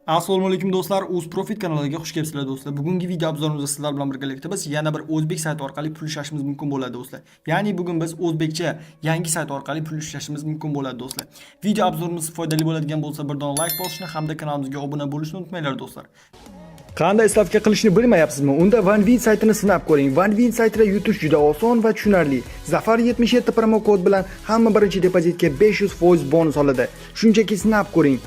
Assalomu alaykum do'stlar, Profit kanaliga xush kelibsizlar do'stlar. Bugungi video obzorimizda sizlar bilan birgalikda biz yana bir o'zbek sayti orqali pul ishlashimiz mumkin bo'ladi do'stlar. Ya'ni bugun biz o'zbekcha yangi sayt orqali pul ishlashimiz mumkin bo'ladi do'stlar. Video obzorimiz foydali bo'ladigan bo'lsa, bir dona like bosishni hamda kanalimizga obuna bo'lishni unutmanglar do'stlar. Qanday stavka qilishni bilmayapsizmi? Unda OneWin saytini sinab ko'ring. OneWin saytida yutish juda oson va tushunarli. Zafar 77 promo kod bilan hamma birinchi depozitga 500% bonus oladi. Shunchaki sinab ko'ring.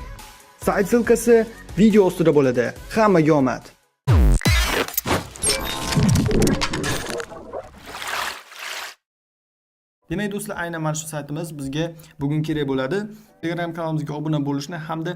Sayt silkasi video ostida bo'ladi. Hammaga omad. Demak do'stlar, aynan mana shu saytimiz bizga bugun kerak bo'ladi. Telegram kanalimizga obuna bo'lishni hamda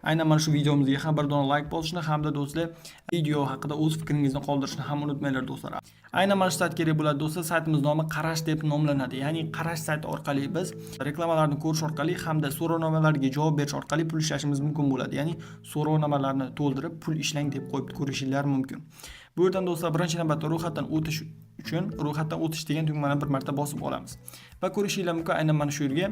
aynan mana shu videomizga ham bir dona like bosishni hamda do'stlar video haqida o'z fikringizni qoldirishni ham unutmanglar do'stlar. Aynan mana shu sayt kerak bo'ladi do'stlar. Saytimiz nomi Qarash deb nomlanadi. Ya'ni Qarash sayti orqali biz reklamalarni ko'rish orqali hamda so'rovnomalarga javob berish orqali pul ishlashimiz mumkin bo'ladi. Ya'ni so'rovnomalarni to'ldirib pul ishlang deb qo'yib ko'rishinglar mumkin. Bu yerdan do'stlar birinchi navbatda ro'yxatdan o'tish uchun ro'yxatdan o'tish degan tugmani bir marta bosib olamiz. Va ko'rishinglar mumkin, aynan mana shu yerga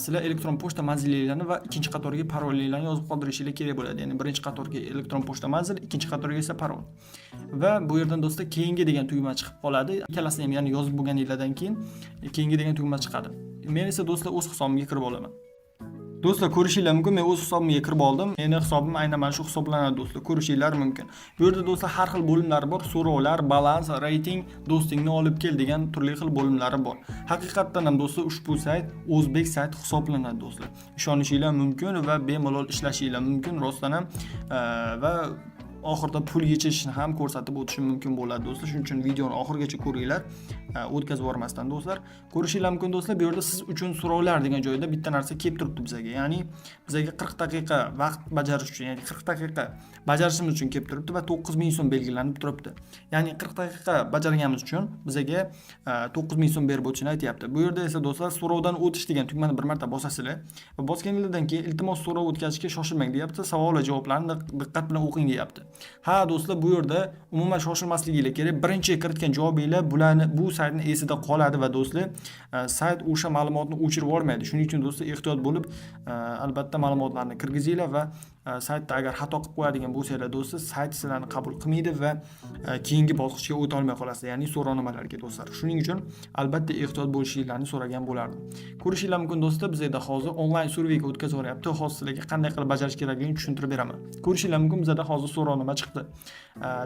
sizlar elektron pochta manzilinglarni va ikkinchi qatorga parolinglarni yozib qoldirishinglar kerak bo'ladi. Ya'ni birinchi qatorga elektron pochta manzil, ikkinchi qatorga esa parol. Va bu yerdan do'stlar keyingi degan tugma chiqib qoladi. Ikkalasini ham ya'ni yozib bo'lganinglardan keyin keyingi degan tugma chiqadi. Men esa do'stlar o'z hisobimga kirib olaman. Do'stlar, ko'rishinglar mumkin, men o'z hisobimga kirib oldim. Meni hisobim aynan mana shu hisoblanadi do'stlar. Ko'rishinglar mumkin. Bu yerda do'stlar har xil bo'limlar bor. So'rovlar, balans, reyting, do'stingni olib kel degan turli xil bo'limlari bor. Haqiqatdan ham do'stlar ushbu sayt o'zbek sayti hisoblanadi do'stlar. Ishonishinglar mumkin va bemalol ishlashinglar mumkin rostdan ham va oxirida pul yechishni ham ko'rsatib o'tishim mumkin bo'ladi do'stlar. Shuning uchun videoni oxirigacha ko'ringlar, o'tkazib yubormasdan do'stlar. Ko'rishinglar mumkin do'stlar, bu yerda siz uchun so'rovlar degan joyda bitta narsa kelib turibdi bizga. Ya'ni bizga 40 daqiqa vaqt bajarish uchun, ya'ni 40 daqiqa bajarishimiz uchun kelib turibdi va 9000 so'm belgilanib turibdi. Ya'ni 40 daqiqa bajarganimiz uchun bizga 9000 so'm berib o'tishni aytayapti. Bu yerda esa do'stlar so'rovdan o'tish degan tugmani bir marta bosasizlar va bosganingizdan keyin iltimos so'rov o'tkazishga shoshilmang deyapti. Savol va javoblarni diqqat bilan o'qing deyapti. Ha do'stlar, bu yerda umuman shoshilmasliginglar kerak. Birinchi kiritgan javobinglar bularni bu saytni esida qoladi va do'stlar sayt o'sha ma'lumotni o'chirib yubormaydi. Shuning uchun do'stlar ehtiyot bo'lib albatta ma'lumotlarni kirgizinglar va saytda agar xato qilib qo'yadigan bo'lsanglar do'stlar, sayt sizlarni qabul qilmaydi va keyingi bosqichga o'ta olmay qolasizlar, ya'ni so'rovnomalarga do'stlar. Shuning uchun albatta ehtiyot bo'lishinglarni so'ragan bo'lardim. Ko'rishinglar mumkin do'stlar, bizda hozir onlayn surveyga o'tkazib yuboryapti. Hozir sizlarga qanday qilib bajarish kerakligini tushuntirib beraman. Ko'rishinglar mumkin, bizda hozir so'rovnoma chiqdi.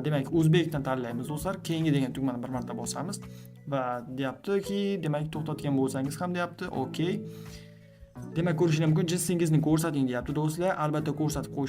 Demak, o'zbekdan tanlaymiz do'stlar. Keyingi degan tugmani bir marta bosamiz va deyaptiki, demak to'xtatgan bo'lsangiz ham deyapti. Okey. Demak, ko'rishinglar mumkin, jinsingizni ko'rsating deyapti do'stlar. Albatta ko'rsatib qo'yish